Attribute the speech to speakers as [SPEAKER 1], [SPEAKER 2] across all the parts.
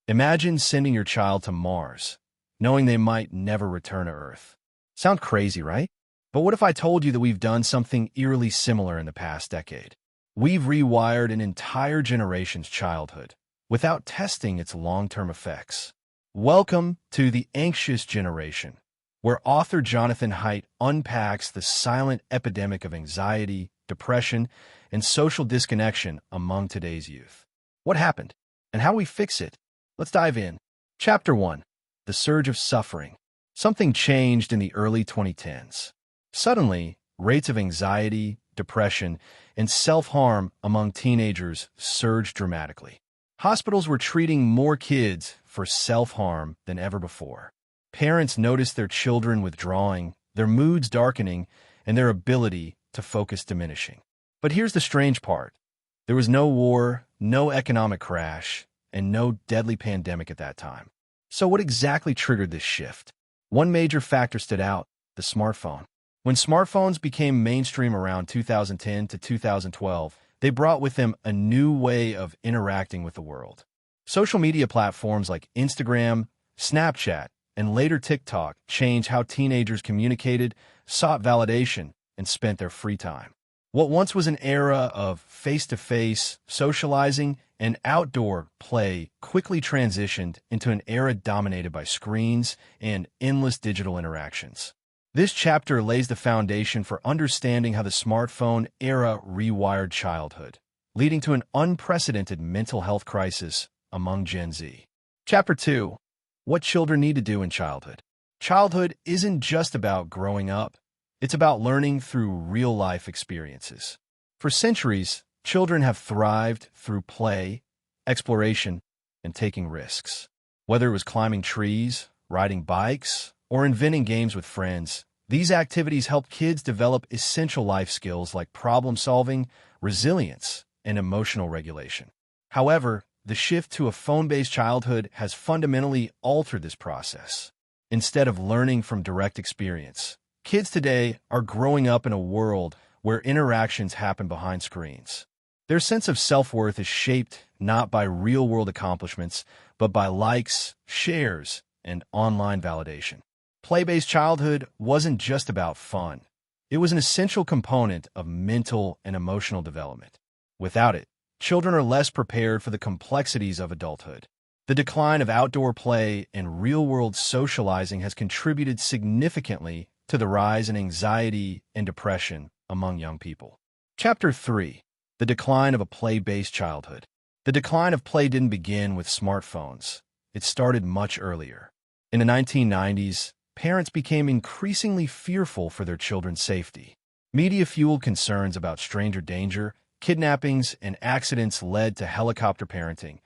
[SPEAKER 1] Imagine sending your child to Mars, knowing they might never return to Earth. Sound crazy, right? But what if I told you that we've done something eerily similar in the past decade? We've rewired an entire generation's childhood without testing its long-term effects. Welcome to The Anxious Generation, where author Jonathan Haidt unpacks the silent epidemic of anxiety, depression, and social disconnection among today's youth. What happened, and how we fix it? Let's dive in. Chapter 1. The Surge of Suffering. Something changed in the early 2010s. Suddenly, rates of anxiety, depression, and self-harm among teenagers surged dramatically. Hospitals were treating more kids for self-harm than ever before. Parents noticed their children withdrawing, their moods darkening, and their ability to focus diminishing. But here's the strange part. There was no war, no economic crash, and no deadly pandemic at that time. So what exactly triggered this shift? One major factor stood out: the smartphone. When smartphones became mainstream around 2010 to 2012, they brought with them a new way of interacting with the world. Social media platforms like Instagram, Snapchat, and later TikTok changed how teenagers communicated, sought validation, and spent their free time. What once was an era of face-to-face socializing and outdoor play quickly transitioned into an era dominated by screens and endless digital interactions. This chapter lays the foundation for understanding how the smartphone era rewired childhood, leading to an unprecedented mental health crisis among Gen Z. Chapter 2. What children need to do in childhood. Childhood isn't just about growing up. It's about learning through real-life experiences. For centuries, children have thrived through play, exploration, and taking risks. Whether it was climbing trees, riding bikes, or inventing games with friends, these activities help kids develop essential life skills like problem-solving, resilience, and emotional regulation. However, the shift to a phone-based childhood has fundamentally altered this process. Instead of learning from direct experience, kids today are growing up in a world where interactions happen behind screens. Their sense of self-worth is shaped not by real-world accomplishments, but by likes, shares, and online validation. Play-based childhood wasn't just about fun. It was an essential component of mental and emotional development. Without it, children are less prepared for the complexities of adulthood. The decline of outdoor play and real-world socializing has contributed significantly to the rise in anxiety and depression among young people. Chapter 3. The Decline of a Play-Based Childhood. The decline of play didn't begin with smartphones. It started much earlier. In the 1990s, parents became increasingly fearful for their children's safety. Media-fueled concerns about stranger danger, kidnappings, and accidents led to helicopter parenting,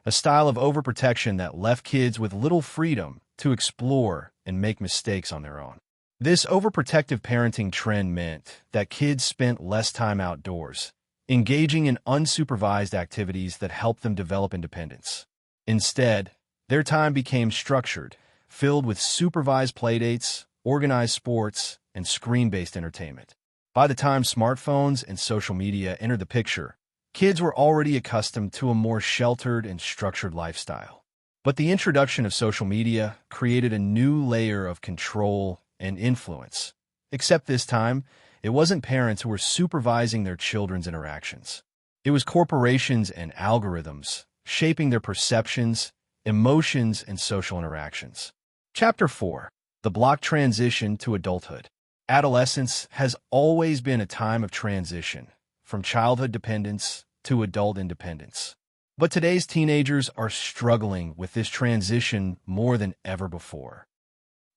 [SPEAKER 1] a style of overprotection that left kids with little freedom to explore and make mistakes on their own. This overprotective parenting trend meant that kids spent less time outdoors, engaging in unsupervised activities that helped them develop independence. Instead, their time became structured, filled with supervised playdates, organized sports, and screen-based entertainment. By the time smartphones and social media entered the picture, kids were already accustomed to a more sheltered and structured lifestyle. But the introduction of social media created a new layer of control and influence. Except this time, it wasn't parents who were supervising their children's interactions. It was corporations and algorithms shaping their perceptions, emotions, and social interactions. Chapter 4. The Block Transition to Adulthood. Adolescence has always been a time of transition, from childhood dependence to adult independence. But today's teenagers are struggling with this transition more than ever before.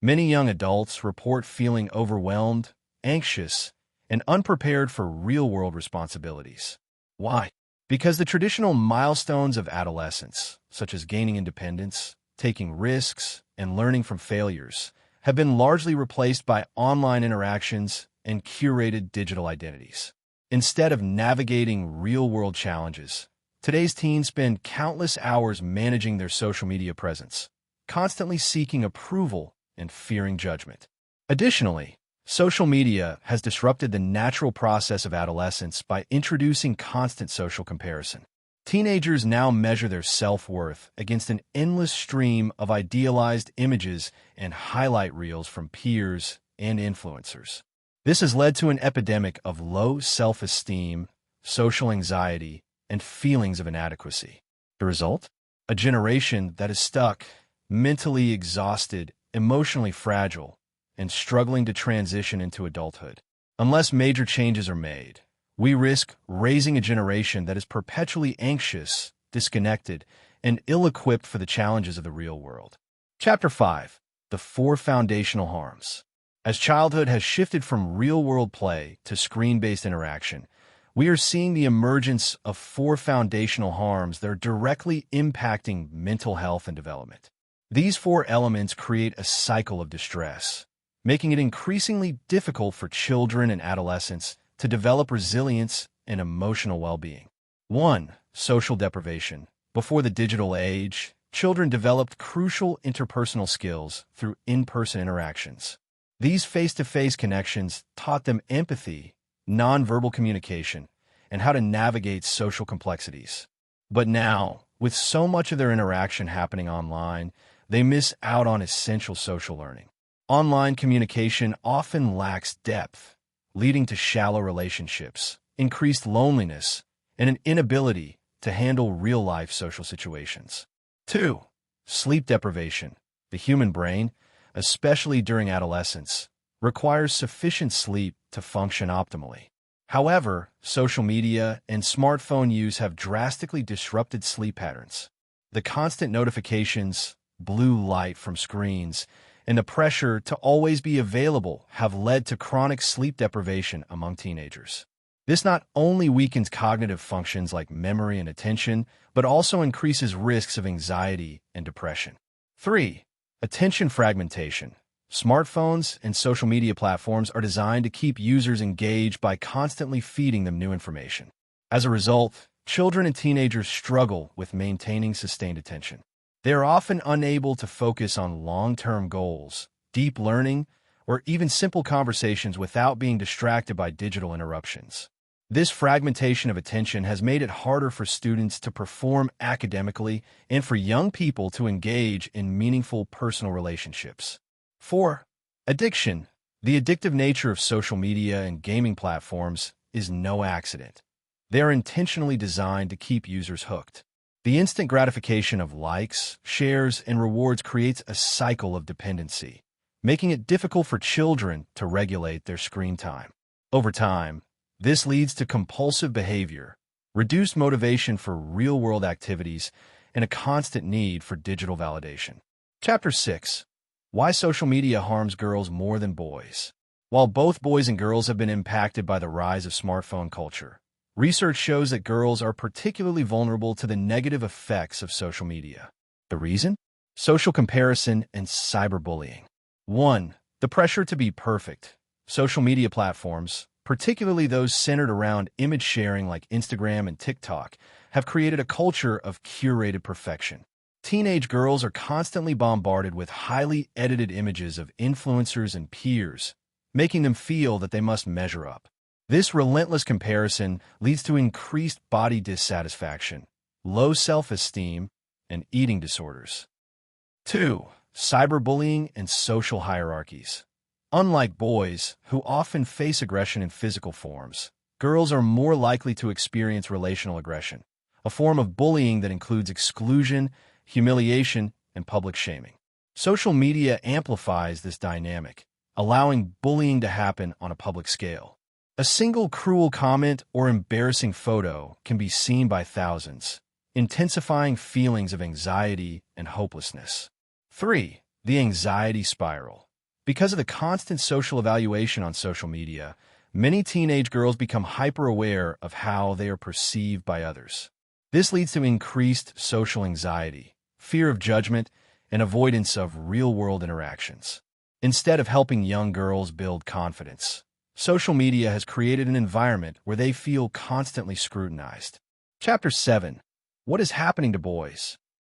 [SPEAKER 1] Many young adults report feeling overwhelmed, anxious, and unprepared for real-world responsibilities. Why? Because the traditional milestones of adolescence, such as gaining independence, taking risks, and learning from failures, have been largely replaced by online interactions and curated digital identities. Instead of navigating real-world challenges, today's teens spend countless hours managing their social media presence, constantly seeking approval and fearing judgment. Additionally, social media has disrupted the natural process of adolescence by introducing constant social comparison. Teenagers now measure their self-worth against an endless stream of idealized images and highlight reels from peers and influencers. This has led to an epidemic of low self-esteem, social anxiety, and feelings of inadequacy. The result? A generation that is stuck, mentally exhausted, emotionally fragile, and struggling to transition into adulthood. Unless major changes are made, we risk raising a generation that is perpetually anxious, disconnected, and ill-equipped for the challenges of the real world. Chapter 5. The 4 Foundational Harms. As childhood has shifted from real-world play to screen-based interaction, we are seeing the emergence of 4 foundational harms that are directly impacting mental health and development. These 4 elements create a cycle of distress, making it increasingly difficult for children and adolescents to develop resilience and emotional well-being. 1. Social deprivation. Before the digital age, children developed crucial interpersonal skills through in-person interactions. These face-to-face connections taught them empathy, nonverbal communication, and how to navigate social complexities. But now, with so much of their interaction happening online, they miss out on essential social learning. Online communication often lacks depth, leading to shallow relationships, increased loneliness, and an inability to handle real-life social situations. 2. Sleep deprivation. The human brain, especially during adolescence, requires sufficient sleep to function optimally. However, social media and smartphone use have drastically disrupted sleep patterns. The constant notifications, blue light from screens, and the pressure to always be available have led to chronic sleep deprivation among teenagers. This not only weakens cognitive functions like memory and attention, but also increases risks of anxiety and depression. 3. Attention fragmentation. Smartphones and social media platforms are designed to keep users engaged by constantly feeding them new information. As a result, children and teenagers struggle with maintaining sustained attention. They are often unable to focus on long-term goals, deep learning, or even simple conversations without being distracted by digital interruptions. This fragmentation of attention has made it harder for students to perform academically and for young people to engage in meaningful personal relationships. 4. Addiction. The addictive nature of social media and gaming platforms is no accident. They are intentionally designed to keep users hooked. The instant gratification of likes, shares, and rewards creates a cycle of dependency, making it difficult for children to regulate their screen time. Over time, this leads to compulsive behavior, reduced motivation for real-world activities, and a constant need for digital validation. Chapter 6. Why social media harms girls more than boys. While both boys and girls have been impacted by the rise of smartphone culture, research shows that girls are particularly vulnerable to the negative effects of social media. The reason? Social comparison and cyberbullying. 1. The pressure to be perfect. Social media platforms, particularly those centered around image sharing like Instagram and TikTok, have created a culture of curated perfection. Teenage girls are constantly bombarded with highly edited images of influencers and peers, making them feel that they must measure up. This relentless comparison leads to increased body dissatisfaction, low self-esteem, and eating disorders. 2. Cyberbullying and social hierarchies. Unlike boys, who often face aggression in physical forms, girls are more likely to experience relational aggression, a form of bullying that includes exclusion, humiliation, and public shaming. Social media amplifies this dynamic, allowing bullying to happen on a public scale. A single cruel comment or embarrassing photo can be seen by thousands, intensifying feelings of anxiety and hopelessness. 3. The anxiety spiral. Because of the constant social evaluation on social media, many teenage girls become hyper-aware of how they are perceived by others. This leads to increased social anxiety, fear of judgment, and avoidance of real-world interactions. Instead of helping young girls build confidence, social media has created an environment where they feel constantly scrutinized. Chapter 7. What is happening to boys?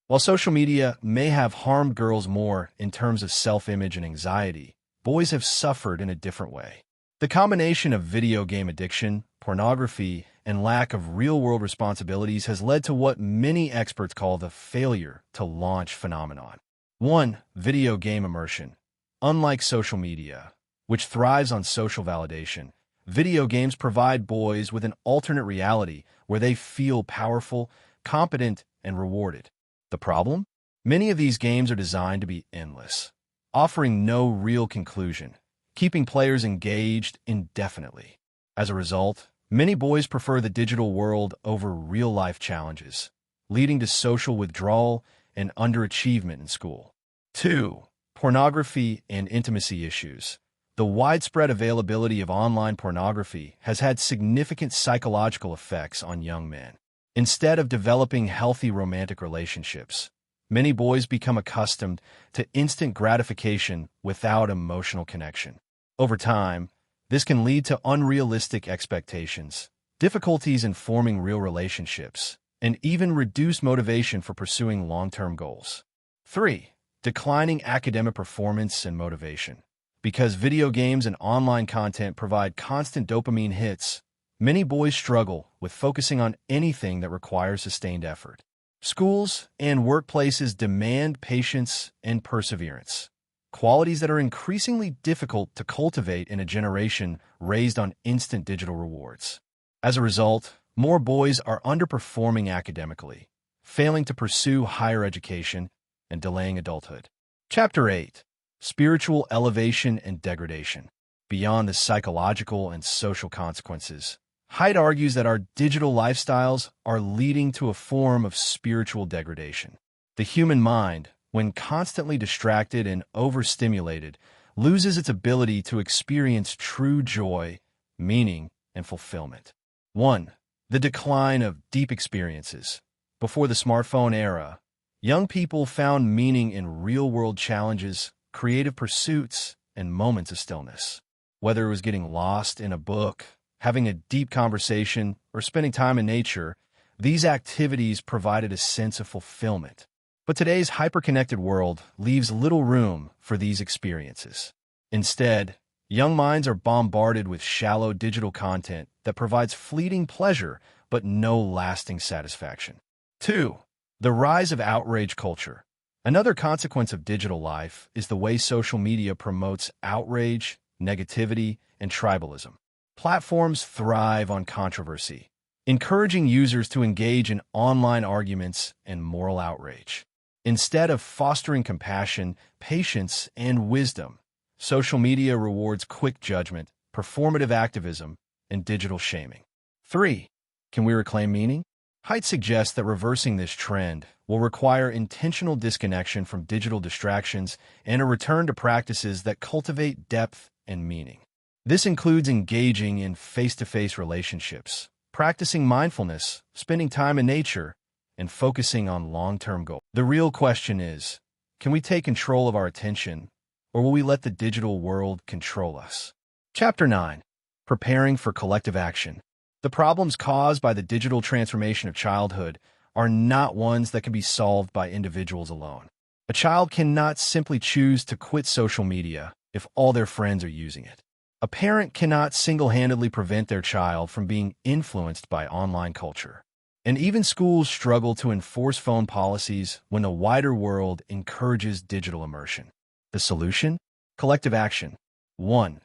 [SPEAKER 1] While social media may have harmed girls more in terms of self-image and anxiety, boys have suffered in a different way. The combination of video game addiction, pornography, and lack of real-world responsibilities has led to what many experts call the failure to launch phenomenon. 1. Video game immersion. Unlike social media, which thrives on social validation, video games provide boys with an alternate reality where they feel powerful, competent, and rewarded. The problem? Many of these games are designed to be endless, offering no real conclusion, keeping players engaged indefinitely. As a result, many boys prefer the digital world over real-life challenges, leading to social withdrawal and underachievement in school. 2. Pornography and intimacy issues. The widespread availability of online pornography has had significant psychological effects on young men. Instead of developing healthy romantic relationships, many boys become accustomed to instant gratification without emotional connection. Over time, this can lead to unrealistic expectations, difficulties in forming real relationships, and even reduced motivation for pursuing long-term goals. 3. Declining academic performance and motivation. Because video games and online content provide constant dopamine hits, many boys struggle with focusing on anything that requires sustained effort. Schools and workplaces demand patience and perseverance, qualities that are increasingly difficult to cultivate in a generation raised on instant digital rewards. As a result, more boys are underperforming academically, failing to pursue higher education, and delaying adulthood. Chapter 8. Spiritual elevation and degradation. Beyond the psychological and social consequences, Haidt argues that our digital lifestyles are leading to a form of spiritual degradation. The human mind, when constantly distracted and overstimulated, loses its ability to experience true joy, meaning, and fulfillment. 1. The decline of deep experiences. Before the smartphone era, young people found meaning in real-world challenges, creative pursuits, and moments of stillness. Whether it was getting lost in a book, having a deep conversation, or spending time in nature, these activities provided a sense of fulfillment. But today's hyper-connected world leaves little room for these experiences. Instead, young minds are bombarded with shallow digital content that provides fleeting pleasure but no lasting satisfaction. 2. The rise of outrage culture. Another consequence of digital life is the way social media promotes outrage, negativity, and tribalism. Platforms thrive on controversy, encouraging users to engage in online arguments and moral outrage. Instead of fostering compassion, patience, and wisdom, social media rewards quick judgment, performative activism, and digital shaming. 3. Can we reclaim meaning? Haidt suggests that reversing this trend will require intentional disconnection from digital distractions and a return to practices that cultivate depth and meaning. This includes engaging in face-to-face relationships, practicing mindfulness, spending time in nature, and focusing on long-term goals. The real question is, can we take control of our attention, or will we let the digital world control us? Chapter 9. Preparing for collective action. The problems caused by the digital transformation of childhood are not ones that can be solved by individuals alone. A child cannot simply choose to quit social media if all their friends are using it. A parent cannot single-handedly prevent their child from being influenced by online culture. And even schools struggle to enforce phone policies when the wider world encourages digital immersion. The solution? Collective action. 1.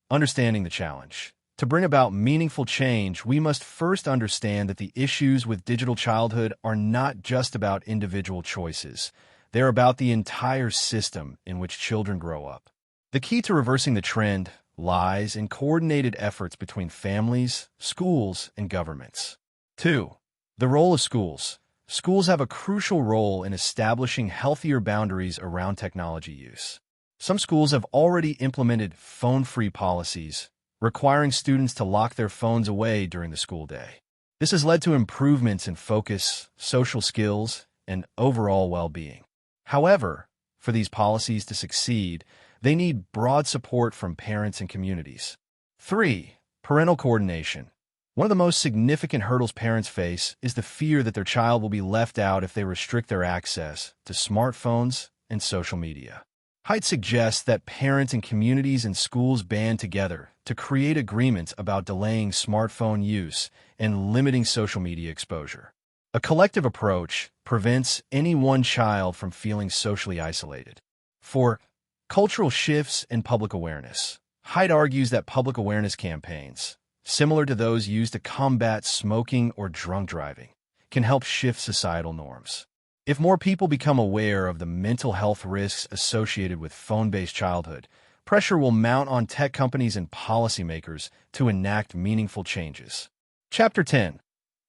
[SPEAKER 1] Understanding the challenge. To bring about meaningful change, we must first understand that the issues with digital childhood are not just about individual choices. They're about the entire system in which children grow up. The key to reversing the trend lies in coordinated efforts between families, schools, and governments. 2. The role of schools. Schools have a crucial role in establishing healthier boundaries around technology use. Some schools have already implemented phone-free policies, requiring students to lock their phones away during the school day. This has led to improvements in focus, social skills, and overall well-being. However, for these policies to succeed, they need broad support from parents and communities. 3. Parental coordination. One of the most significant hurdles parents face is the fear that their child will be left out if they restrict their access to smartphones and social media. Haidt suggests that parents and communities and schools band together to create agreements about delaying smartphone use and limiting social media exposure. A collective approach prevents any one child from feeling socially isolated. 4. Cultural shifts and public awareness. Haidt argues that public awareness campaigns, similar to those used to combat smoking or drunk driving, can help shift societal norms. If more people become aware of the mental health risks associated with phone-based childhood, pressure will mount on tech companies and policymakers to enact meaningful changes. Chapter 10.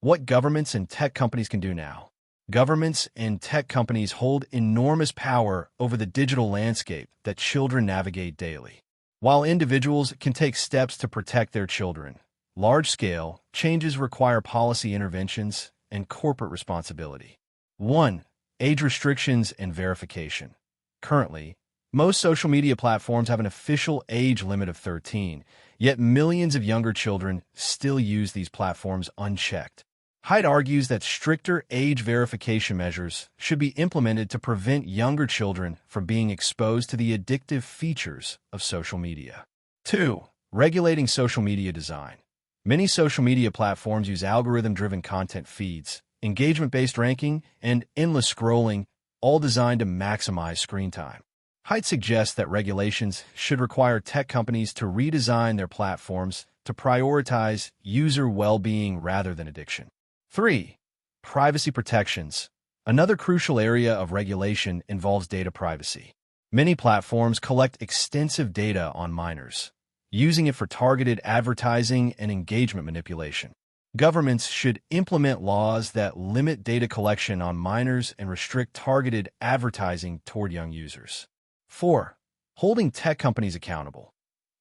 [SPEAKER 1] What governments and tech companies can do now. Governments and tech companies hold enormous power over the digital landscape that children navigate daily. While individuals can take steps to protect their children, large-scale changes require policy interventions and corporate responsibility. 1. Age restrictions and verification. Currently, most social media platforms have an official age limit of 13, yet millions of younger children still use these platforms unchecked. Haidt argues that stricter age verification measures should be implemented to prevent younger children from being exposed to the addictive features of social media. 2. Regulating social media design. Many social media platforms use algorithm-driven content feeds, engagement-based ranking, and endless scrolling, all designed to maximize screen time. Haidt suggests that regulations should require tech companies to redesign their platforms to prioritize user well-being rather than addiction. 3. Privacy protections. Another crucial area of regulation involves data privacy. Many platforms collect extensive data on minors, using it for targeted advertising and engagement manipulation. Governments should implement laws that limit data collection on minors and restrict targeted advertising toward young users. 4. Holding tech companies accountable.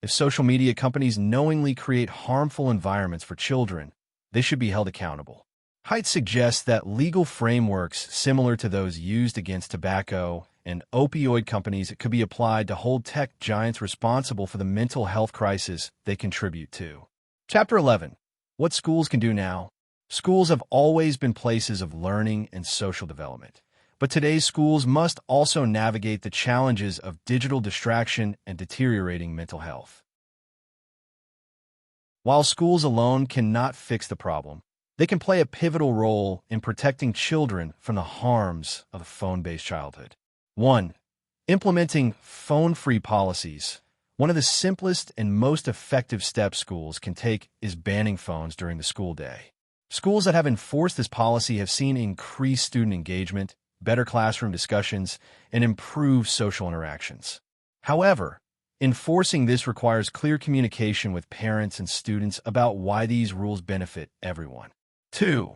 [SPEAKER 1] If social media companies knowingly create harmful environments for children, they should be held accountable. Haidt suggests that legal frameworks similar to those used against tobacco and opioid companies could be applied to hold tech giants responsible for the mental health crisis they contribute to. Chapter 11. What schools can do now. Schools have always been places of learning and social development, but today's schools must also navigate the challenges of digital distraction and deteriorating mental health. While schools alone cannot fix the problem, they can play a pivotal role in protecting children from the harms of a phone-based childhood. 1. Implementing phone-free policies. One of the simplest and most effective steps schools can take is banning phones during the school day. Schools that have enforced this policy have seen increased student engagement, better classroom discussions, and improved social interactions. However, enforcing this requires clear communication with parents and students about why these rules benefit everyone. 2.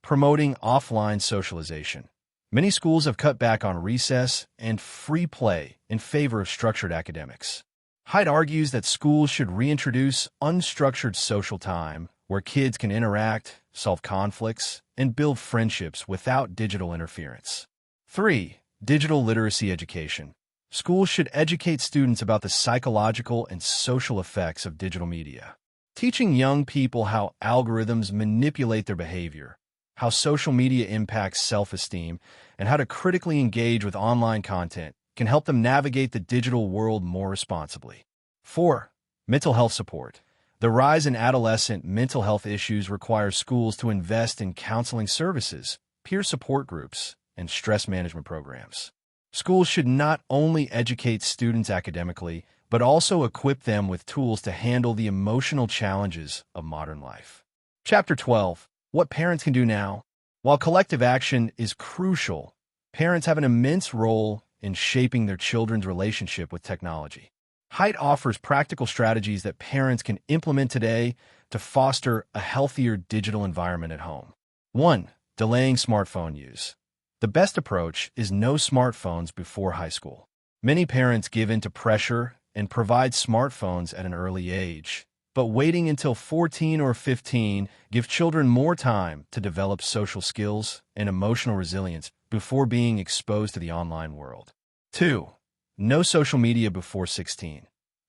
[SPEAKER 1] Promoting offline socialization. Many schools have cut back on recess and free play in favor of structured academics. Haidt argues that schools should reintroduce unstructured social time where kids can interact, solve conflicts, and build friendships without digital interference. 3. Digital literacy education. Schools should educate students about the psychological and social effects of digital media. Teaching young people how algorithms manipulate their behavior, how social media impacts self-esteem, and how to critically engage with online content can help them navigate the digital world more responsibly. 4. Mental health support. The rise in adolescent mental health issues requires schools to invest in counseling services, peer support groups, and stress management programs. Schools should not only educate students academically, but also equip them with tools to handle the emotional challenges of modern life. Chapter 12. What parents can do now. While collective action is crucial, parents have an immense role in shaping their children's relationship with technology. Haidt offers practical strategies that parents can implement today to foster a healthier digital environment at home. 1. Delaying smartphone use. The best approach is no smartphones before high school. Many parents give in to pressure and provide smartphones at an early age, but waiting until 14 or 15 give children more time to develop social skills and emotional resilience before being exposed to the online world. 2. No social media before 16.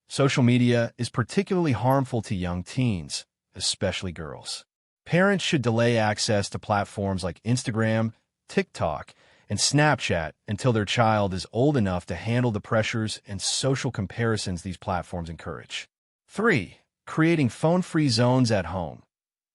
[SPEAKER 1] Social media is particularly harmful to young teens, especially girls. Parents should delay access to platforms like Instagram, TikTok, and Snapchat until their child is old enough to handle the pressures and social comparisons these platforms encourage. 3. Creating phone-free zones at home.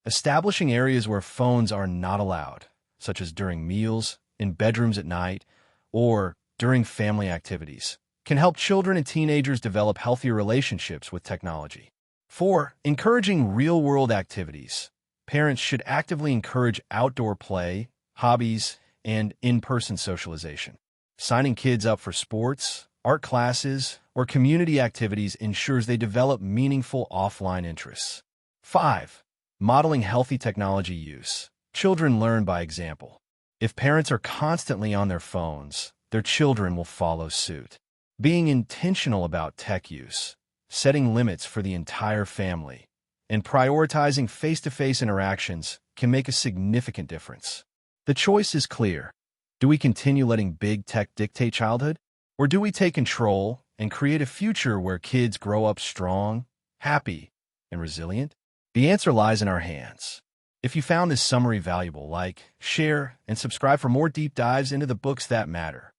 [SPEAKER 1] Establishing areas where phones are not allowed, such as during meals, in bedrooms at night, or during family activities, can help children and teenagers develop healthier relationships with technology. 4. Encouraging real-world activities. Parents should actively encourage outdoor play, hobbies, and in-person socialization. Signing kids up for sports, art classes, or community activities ensures they develop meaningful offline interests. 5. Modeling healthy technology use. Children learn by example. If parents are constantly on their phones, their children will follow suit. Being intentional about tech use, setting limits for the entire family, and prioritizing face-to-face interactions can make a significant difference. The choice is clear. Do we continue letting big tech dictate childhood? Or do we take control and create a future where kids grow up strong, happy, and resilient? The answer lies in our hands. If you found this summary valuable, like, share, and subscribe for more deep dives into the books that matter.